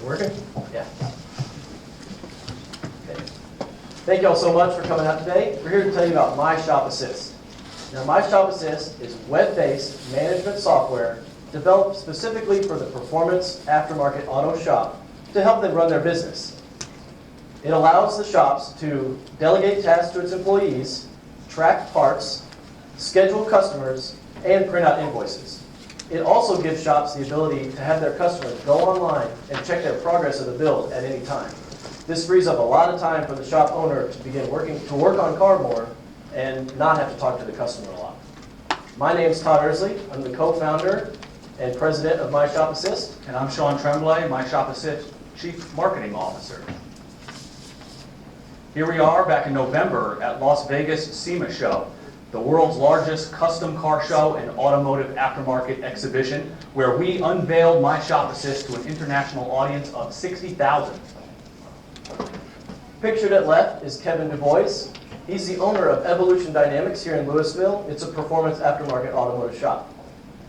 Working? Yeah. Okay. Thank you all so much for coming out today. We're here to tell you about My Shop Assist. Now, My Shop Assist is web-based management software developed specifically for the performance aftermarket auto shop to help them run their business. It allows the shops to delegate tasks to its employees, track parts, schedule customers, and print out invoices. It also gives shops the ability to have their customers go online and check their progress of the build at any time. This frees up a lot of time for the shop owner to begin work on car more and not have to talk to the customer a lot. My name is Todd Ersley. I'm the co-founder and president of My Shop Assist. And I'm Sean Tremblay, My Shop Assist Chief Marketing Officer. Here we are back in November at Las Vegas SEMA Show, the world's largest custom car show and automotive aftermarket exhibition, where we unveiled My Shop Assist to an international audience of 60,000. Pictured at left is Kevin DuBois. He's the owner of Evolution Dynamics here in Louisville. It's a performance aftermarket automotive shop.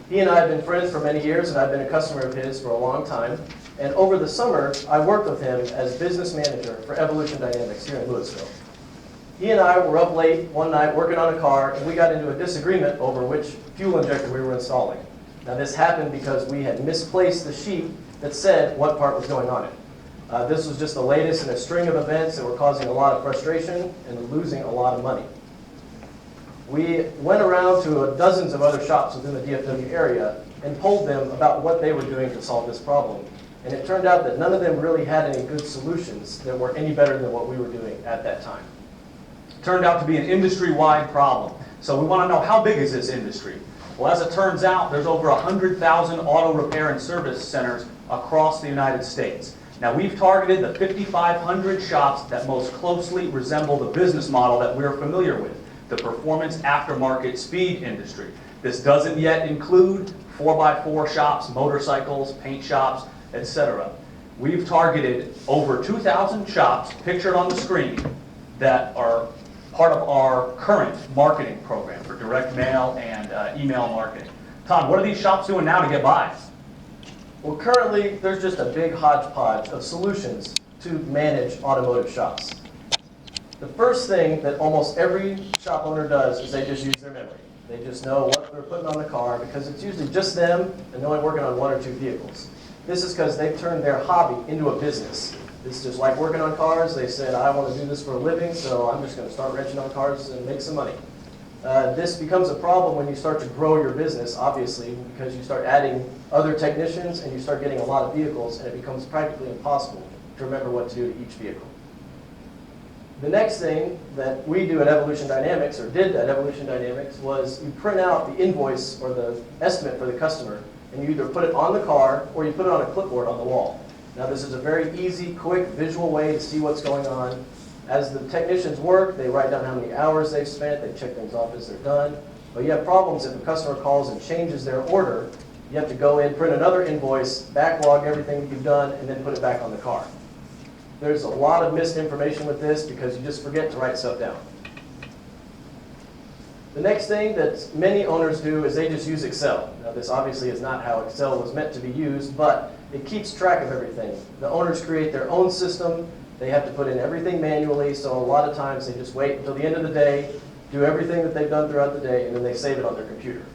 He and I have been friends for many years, and I've been a customer of his for a long time. And over the summer, I worked with him as business manager for Evolution Dynamics here in Louisville. He and I were up late one night working on a car, and we got into a disagreement over which fuel injector we were installing. Now, this happened because we had misplaced the sheet that said what part was going on it. This was just the latest in a string of events that were causing a lot of frustration and losing a lot of money. We went around to dozens of other shops within the DFW area and told them about what they were doing to solve this problem. And it turned out that none of them really had any good solutions that were any better than what we were doing at that time. Turned out to be an industry-wide problem. So we want to know, how big is this industry? Well, as it turns out, there's over 100,000 auto repair and service centers across the United States. Now, we've targeted the 5,500 shops that most closely resemble the business model that we're familiar with, the performance aftermarket speed industry. This doesn't yet include 4x4 shops, motorcycles, paint shops, etc. We've targeted over 2,000 shops pictured on the screen that are part of our current marketing program for direct mail and email marketing. Todd, what are these shops doing now to get by? Well, currently, there's just a big hodgepodge of solutions to manage automotive shops. The first thing that almost every shop owner does is they just use their memory. They just know what they're putting on the car because it's usually just them and they're only working on one or two vehicles. This is because they've turned their hobby into a business. It's just like working on cars. They said, I want to do this for a living, so I'm just going to start wrenching on cars and make some money. This becomes a problem when you start to grow your business, obviously, because you start adding other technicians and you start getting a lot of vehicles, and it becomes practically impossible to remember what to do to each vehicle. The next thing that we do at Evolution Dynamics, or did at Evolution Dynamics, was you print out the invoice or the estimate for the customer, and you either put it on the car or you put it on a clipboard on the wall. Now, this is a very easy, quick, visual way to see what's going on. As the technicians work, they write down how many hours they've spent, they check things off as they're done. But you have problems if a customer calls and changes their order. You have to go in, print another invoice, backlog everything that you've done, and then put it back on the car. There's a lot of misinformation with this because you just forget to write stuff down. The next thing that many owners do is they just use Excel. Now, this obviously is not how Excel was meant to be used, but it keeps track of everything. The owners create their own system. They have to put in everything manually, so a lot of times they just wait until the end of the day, do everything that they've done throughout the day, and then they save it on their computer.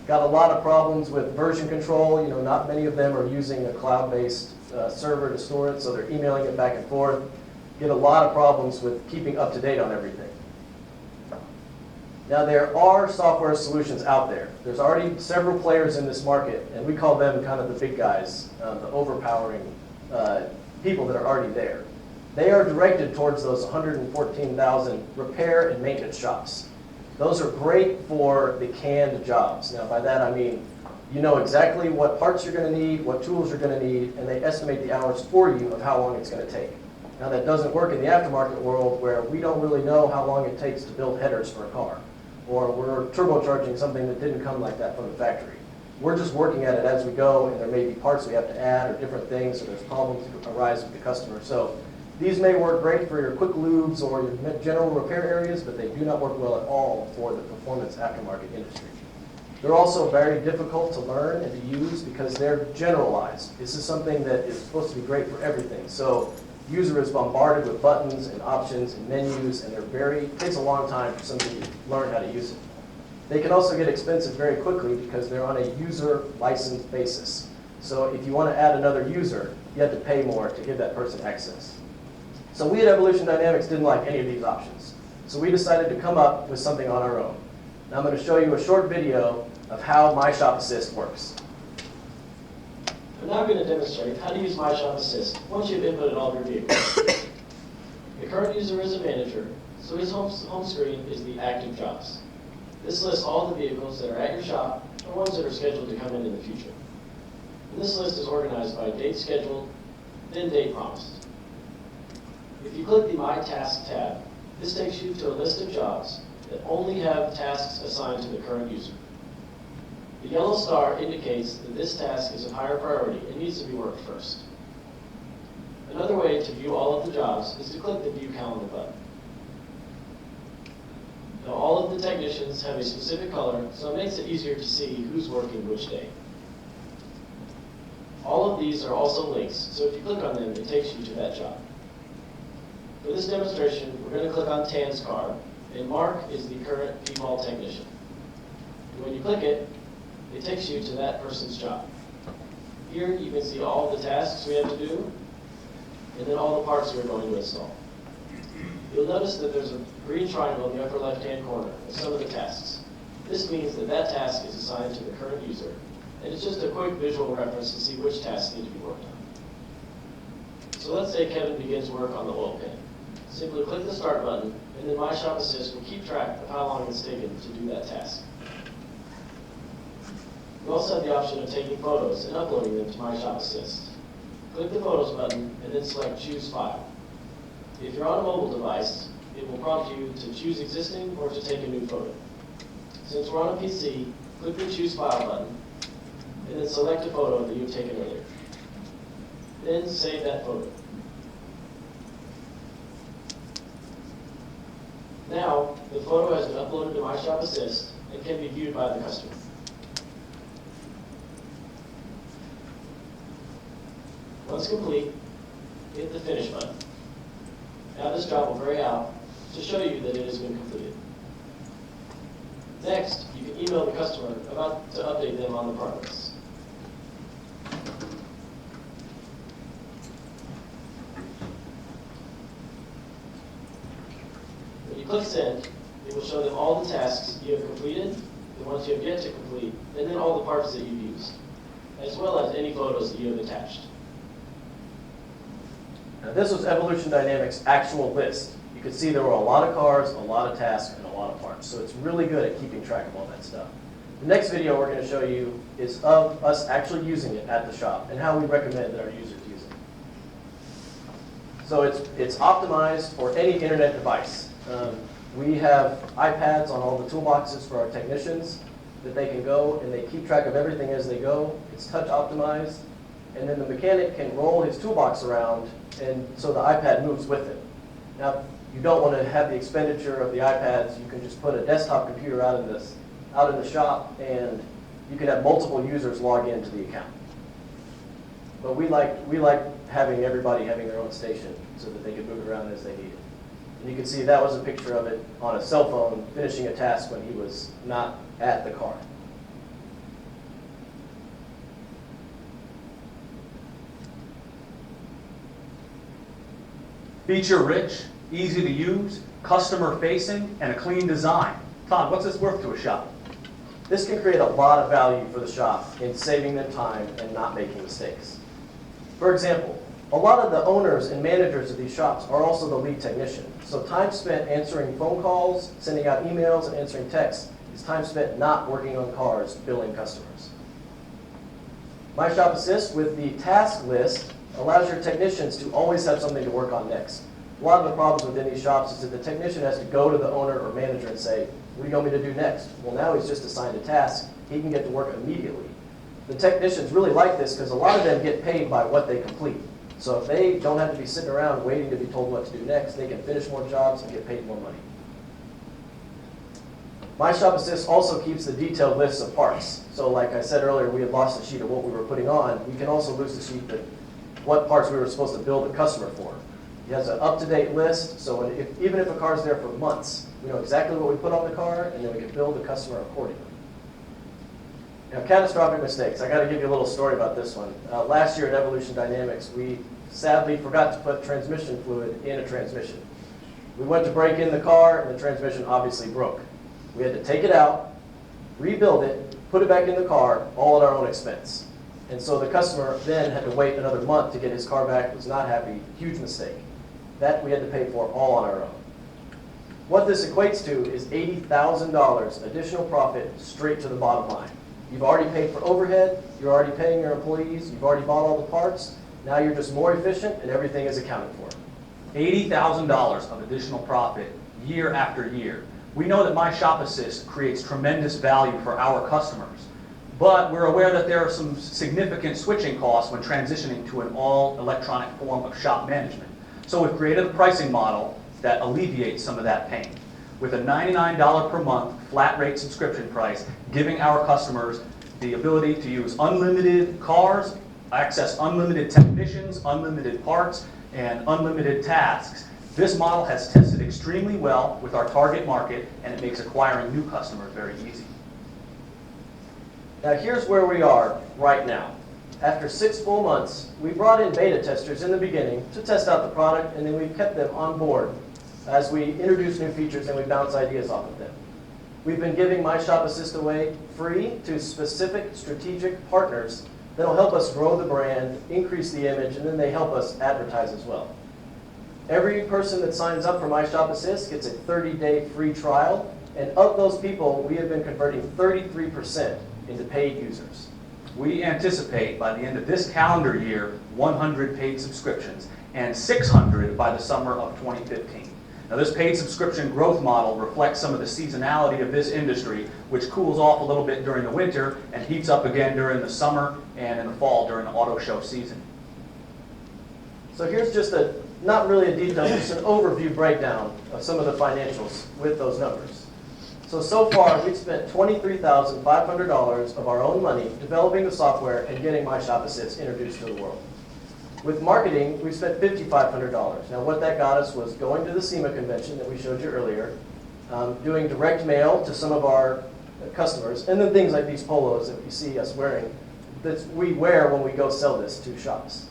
Got a lot of problems with version control. You know, not many of them are using a cloud-based server to store it, so they're emailing it back and forth. Get a lot of problems with keeping up to date on everything. Now, there are software solutions out there. There's already several players in this market, and we call them kind of the big guys, the overpowering people that are already there. They are directed towards those 114,000 repair and maintenance shops. Those are great for the canned jobs. Now, by that I mean you know exactly what parts you're going to need, what tools you're going to need, and they estimate the hours for you of how long it's going to take. Now, that doesn't work in the aftermarket world where we don't really know how long it takes to build headers for a car, or we're turbocharging something that didn't come like that from the factory. We're just working at it as we go, and there may be parts we have to add or different things, or there's problems that arise with the customer. So these may work great for your quick lubes or your general repair areas, but they do not work well at all for the performance aftermarket industry. They're also very difficult to learn and to use because they're generalized. This is something that is supposed to be great for everything. So the user is bombarded with buttons and options and menus, and it takes a long time for somebody to learn how to use it. They can also get expensive very quickly because they're on a user license basis. So if you want to add another user, you have to pay more to give that person access. So we at Evolution Dynamics didn't like any of these options. So we decided to come up with something on our own. Now I'm going to show you a short video of how My Shop Assist works. I'm now going to demonstrate how to use My Shop Assist once you've inputted all of your vehicles. The current user is a manager, so his home screen is the active jobs. This lists all the vehicles that are at your shop and ones that are scheduled to come in the future. And this list is organized by date scheduled, then date promised. If you click the My Task tab, this takes you to a list of jobs that only have tasks assigned to the current user. The yellow star indicates that this task is of higher priority and needs to be worked first. Another way to view all of the jobs is to click the View Calendar button. Now, all of the technicians have a specific color, so it makes it easier to see who's working which day. All of these are also links, so if you click on them, it takes you to that job. For this demonstration, we're going to click on Tan's car, and Mark is the current P-Ball technician. And when you click it, it takes you to that person's job. Here you can see all the tasks we have to do, and then all the parts we're going to install. You'll notice that there's a green triangle in the upper left-hand corner of some of the tasks. This means that that task is assigned to the current user, and it's just a quick visual reference to see which tasks need to be worked on. So let's say Kevin begins work on the oil pan. Simply click the Start button, and then My Shop Assist will keep track of how long it's taken to do that task. You also have the option of taking photos and uploading them to My Shop Assist. Click the Photos button, and then select Choose File. If you're on a mobile device, it will prompt you to choose existing or to take a new photo. Since we're on a PC, click the Choose File button, and then select a photo that you've taken earlier. Then save that photo. Now, the photo has been uploaded to My Shop Assist and can be viewed by the customer. Once complete, hit the Finish button. Now this job will gray out to show you that it has been completed. Next, you can email the customer to update them on the progress. When you click Send, it will show them all the tasks you have completed, the ones you have yet to complete, and then all the parts that you've used, as well as any photos that you have attached. Now, this was Evolution Dynamics' actual list. You could see there were a lot of cars, a lot of tasks, and a lot of parts. So it's really good at keeping track of all that stuff. The next video we're going to show you is of us actually using it at the shop and how we recommend that our users use it. So it's optimized for any internet device. We have iPads on all the toolboxes for our technicians that they can go and they keep track of everything as they go. It's touch optimized. And then the mechanic can roll his toolbox around, and so the iPad moves with it. Now, if you don't want to have the expenditure of the iPads, you can just put a desktop computer out in the shop, and you can have multiple users log into the account. But we like having everybody having their own station so that they can move it around as they need it. And you can see that was a picture of it on a cell phone finishing a task when he was not at the car. Feature-rich, easy to use, customer-facing, and a clean design. Todd, what's this worth to a shop? This can create a lot of value for the shop in saving them time and not making mistakes. For example, a lot of the owners and managers of these shops are also the lead technician. So time spent answering phone calls, sending out emails, and answering texts is time spent not working on cars, billing customers. My Shop Assist with the task list allows your technicians to always have something to work on next. A lot of the problems within these shops is that the technician has to go to the owner or manager and say, what do you want me to do next? Well, now he's just assigned a task. He can get to work immediately. The technicians really like this because a lot of them get paid by what they complete. So if they don't have to be sitting around waiting to be told what to do next, they can finish more jobs and get paid more money. My Shop Assist also keeps the detailed lists of parts. So like I said earlier, we had lost a sheet of what we were putting on. We can also lose the sheet that what parts we were supposed to bill the customer for. It has an up-to-date list, so even if a car's there for months, we know exactly what we put on the car, and then we can bill the customer accordingly. Now, catastrophic mistakes. I got to give you a little story about this one. Last year at Evolution Dynamics, we sadly forgot to put transmission fluid in a transmission. We went to break in the car, and the transmission obviously broke. We had to take it out, rebuild it, put it back in the car, all at our own expense. And so the customer then had to wait another month to get his car back, was not happy, huge mistake. That we had to pay for all on our own. What this equates to is $80,000 additional profit straight to the bottom line. You've already paid for overhead, you're already paying your employees, you've already bought all the parts, now you're just more efficient and everything is accounted for. $80,000 of additional profit year after year. We know that My Shop Assist creates tremendous value for our customers, but we're aware that there are some significant switching costs when transitioning to an all-electronic form of shop management. So we've created a pricing model that alleviates some of that pain, with a $99 per month flat rate subscription price, giving our customers the ability to use unlimited cars, access unlimited technicians, unlimited parts, and unlimited tasks. This model has tested extremely well with our target market, and it makes acquiring new customers very easy. Now here's where we are right now. After 6 full months, we brought in beta testers in the beginning to test out the product, and then we've kept them on board as we introduce new features and we bounce ideas off of them. We've been giving My Shop Assist away free to specific strategic partners that'll help us grow the brand, increase the image, and then they help us advertise as well. Every person that signs up for My Shop Assist gets a 30-day free trial, and of those people, we have been converting 33% into paid users. We anticipate by the end of this calendar year 100 paid subscriptions and 600 by the summer of 2015. Now this paid subscription growth model reflects some of the seasonality of this industry, which cools off a little bit during the winter and heats up again during the summer and in the fall during the auto show season. So here's just not really a detail, just an overview breakdown of some of the financials with those numbers. So far, we've spent $23,500 of our own money developing the software and getting My Shop Assist introduced to the world. With marketing, we've spent $5,500. Now what that got us was going to the SEMA convention that we showed you earlier, doing direct mail to some of our customers, and then things like these polos that you see us wearing that we wear when we go sell this to shops.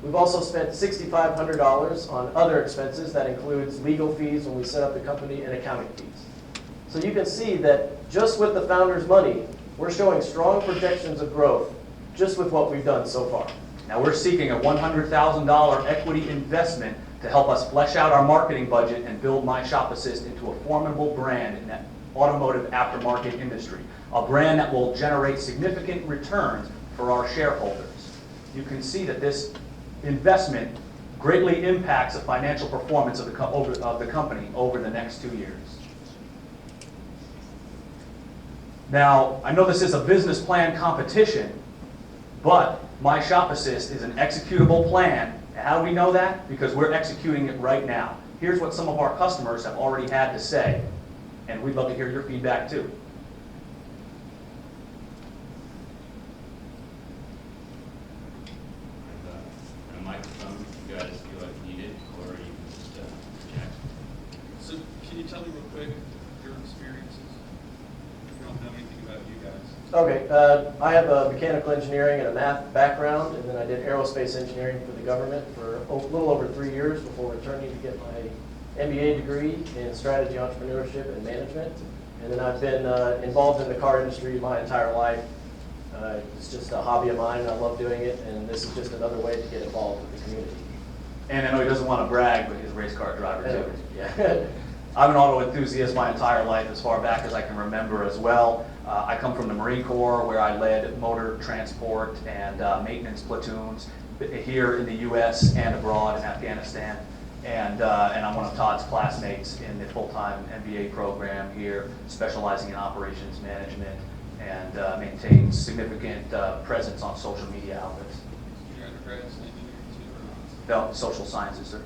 We've also spent $6,500 on other expenses. That includes legal fees when we set up the company and accounting fees. So you can see that just with the founders' money, we're showing strong projections of growth just with what we've done so far. Now we're seeking a $100,000 equity investment to help us flesh out our marketing budget and build My Shop Assist into a formidable brand in that automotive aftermarket industry, a brand that will generate significant returns for our shareholders. You can see that this investment greatly impacts the financial performance of the company over the next 2 years. Now, I know this is a business plan competition, but My Shop Assist is an executable plan. And how do we know that? Because we're executing it right now. Here's what some of our customers have already had to say, and we'd love to hear your feedback too. A microphone, if you guys feel like you need it, or you can just project. So can you tell me real quick your experiences? I don't know anything about you guys. Okay, I have a mechanical engineering and a math background, and then I did aerospace engineering for the government for a little over 3 years before returning to get my MBA degree in strategy, entrepreneurship, and management. And then I've been involved in the car industry my entire life. It's just a hobby of mine, and I love doing it, and this is just another way to get involved with the community. And I know he doesn't want to brag, but he's a race car driver too. Yeah. I'm an auto enthusiast my entire life, as far back as I can remember as well. I come from the Marine Corps, where I led motor transport and maintenance platoons here in the U.S. and abroad in Afghanistan. And I'm one of Todd's classmates in the full-time MBA program here, specializing in operations management, and maintains significant presence on social media outlets. Your undergrad's in engineering too, or not? No, social sciences, sir.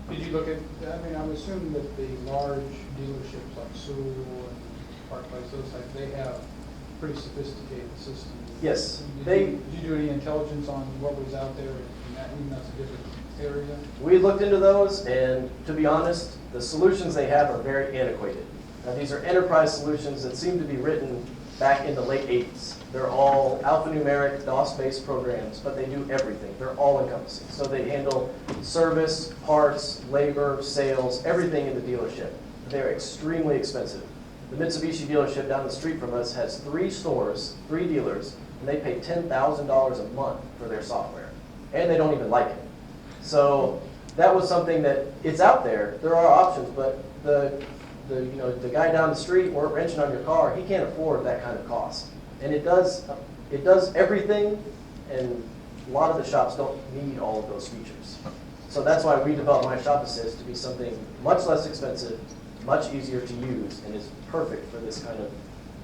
Did you look at, I mean, I would assume that the large dealerships like Sewell and Park Place, those types, they have pretty sophisticated systems. Yes, Did you do any intelligence on what was out there, and that, even that's a different area? we looked into those, and to be honest, the solutions they have are very antiquated. Now, these are enterprise solutions that seem to be written back in the late 80s. They're all alphanumeric, DOS-based programs, but they do everything. They're all-encompassing. So they handle service, parts, labor, sales, everything in the dealership. They're extremely expensive. The Mitsubishi dealership down the street from us has 3 stores, 3 dealers, and they pay $10,000 a month for their software. And they don't even like it. So that was something that, it's out there. There are options, but the guy down the street wrenching on your car, he can't afford that kind of cost. And it does everything, and a lot of the shops don't need all of those features. So that's why we developed My Shop Assist to be something much less expensive, much easier to use, and is perfect for this kind of,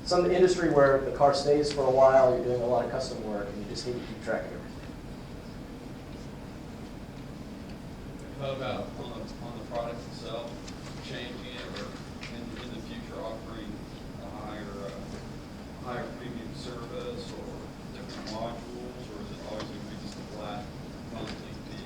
some industry where the car stays for a while, you're doing a lot of custom work, and you just need to keep track of everything. How about on the product itself, changing it, or in the future offering a higher premium service, or different modules, or is it always going to be just a flat monthly fee?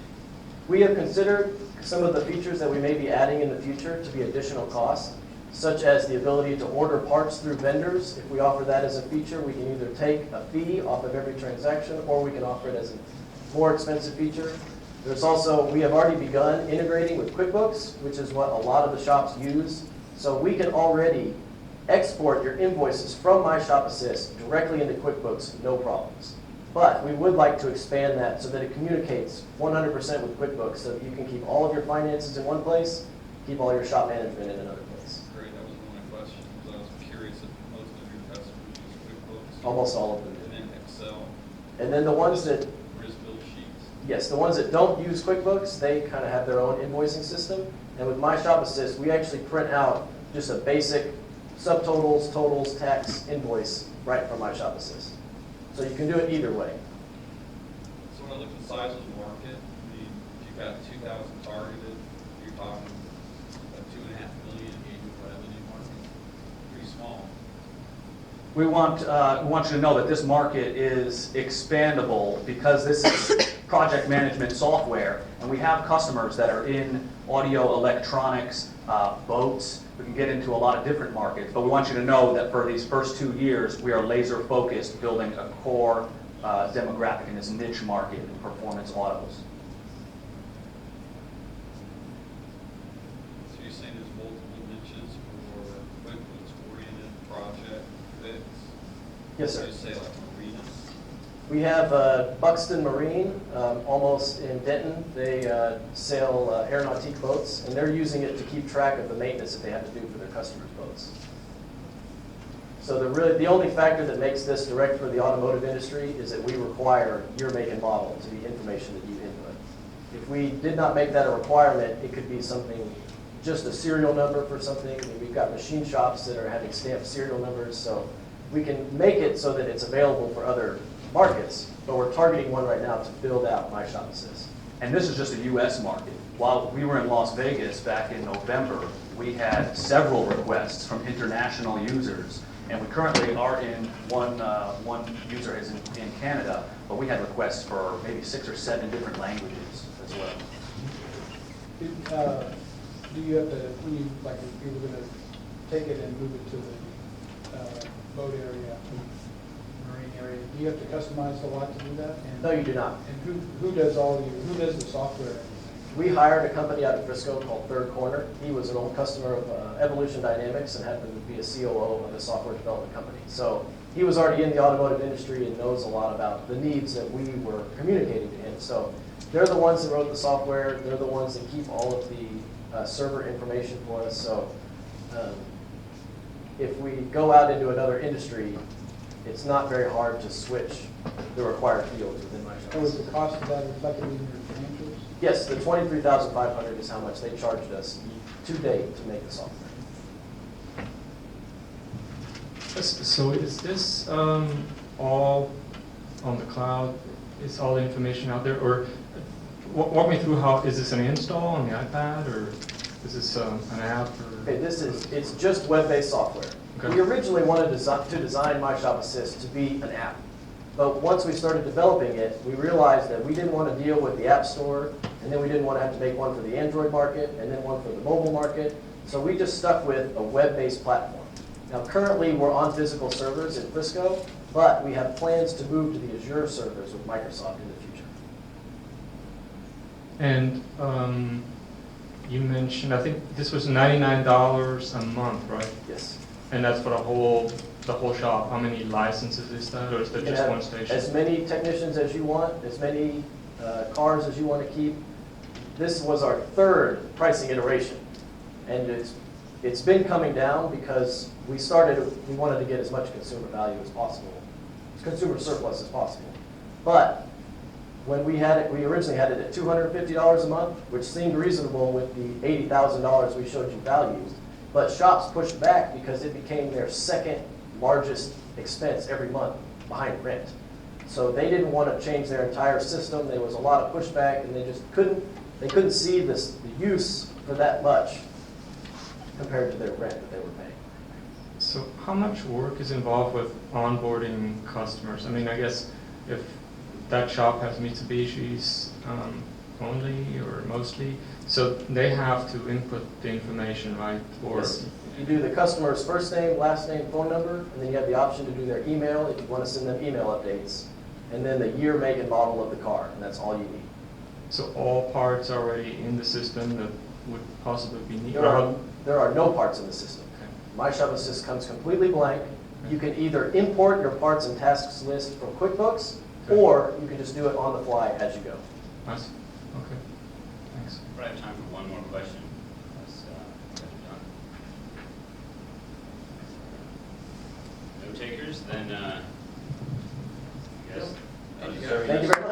We have considered some of the features that we may be adding in the future to be additional costs, such as the ability to order parts through vendors. If we offer that as a feature, we can either take a fee off of every transaction, or we can offer it as a more expensive feature. There's also, we have already begun integrating with QuickBooks, which is what a lot of the shops use. So we can already export your invoices from My Shop Assist directly into QuickBooks, no problems. But we would like to expand that so that it communicates 100% with QuickBooks, so that you can keep all of your finances in one place, keep all your shop management in another place. Great, that was one of my questions, because I was curious if most of your customers use QuickBooks. Almost all of them And do. then Excel. And then the ones that, Bill sheets. yes, the ones that don't use QuickBooks, they kind of have their own invoicing system. And with My Shop Assist, we actually print out just a basic subtotals, totals, tax invoice right from My Shop Assist. So you can do it either way. So when I look at the size of the market, I mean, if you've got 2,000 targeted, you're talking a $2.5 million annual revenue market. Pretty small. We want you to know that this market is expandable because this is project management software, and we have customers that are in audio, electronics, boats. We can get into a lot of different markets, but we want you to know that for these first 2 years, we are laser focused building a core demographic in this niche market in performance autos. So you're saying there's multiple niches for QuickBooks-oriented project fix? Yes, sir. You say like marinas? We have Buxton Marine, almost in Denton. They sail aeronautique boats, and they're using it to keep track of the maintenance that they have to do for their customers' boats. So the only factor that makes this direct for the automotive industry is that we require your make and model to be information that you input. If we did not make that a requirement, it could be something, just a serial number for something. I mean, we've got machine shops that are having stamped serial numbers, so we can make it so that it's available for other markets, but we're targeting one right now to build out My Shop Assist. And this is just a U.S. market. While we were in Las Vegas back in November, we had several requests from international users, and we currently are in one user is in Canada, but we had requests for maybe 6 or 7 different languages as well. Do you have to, when you, like, if you were going to take it and move it to the boat area, marine area, do you have to customize a lot to do that? And, No, you do not. And who does who does the software? We hired a company out of Frisco called Third Corner. He was an old customer of Evolution Dynamics and happened to be a COO of a software development company. So he was already in the automotive industry and knows a lot about the needs that we were communicating to him. So they're the ones that wrote the software. They're the ones that keep all of the server information for us. So if we go out into another industry, it's not very hard to switch the required fields within My Shop. So is the cost of that reflected in your financials? Yes, the $23,500 is how much they charged us to date to make the software. So is this all on the cloud? Is all the information out there? Or walk me through how, is this an install on the iPad, or is this an app, or? Okay, it's just web-based software. Okay. We originally wanted to design My Shop Assist to be an app. But once we started developing it, we realized that we didn't want to deal with the App Store, and then we didn't want to have to make one for the Android market, and then one for the mobile market. So we just stuck with a web-based platform. Now currently, we're on physical servers in Frisco, but we have plans to move to the Azure servers with Microsoft in the future. And you mentioned, I think this was $99 a month, right? Yes. And that's for the whole shop. How many licenses is that, or is that You can just have one station? as many technicians as you want, as many cars as you want to keep. This was our third pricing iteration, and it's been coming down because we wanted to get as much consumer value as possible, consumer surplus as possible. But when we originally had it at $250 a month, which seemed reasonable with the $80,000 we showed you values. But shops pushed back because it became their second largest expense every month behind rent. So they didn't want to change their entire system. There was a lot of pushback, and they just couldn't see the use for that much compared to their rent that they were paying. So how much work is involved with onboarding customers? I mean, I guess if that shop has Mitsubishi's only or mostly, so they have to input the information, right? Or Yes. You do the customer's first name, last name, phone number, and then you have the option to do their email if you want to send them email updates, and then the year, make, and model of the car, and that's all you need. so all parts are already in the system that would possibly be needed? There are no parts in the system. Okay. My Shop Assist comes completely blank. You can either import your parts and tasks list from QuickBooks, Okay. or you can just do it on the fly as you go. Nice. Okay. Thanks. I have time for one more question. Unless, done. No takers, then, yes. Thank you, Thank you very much.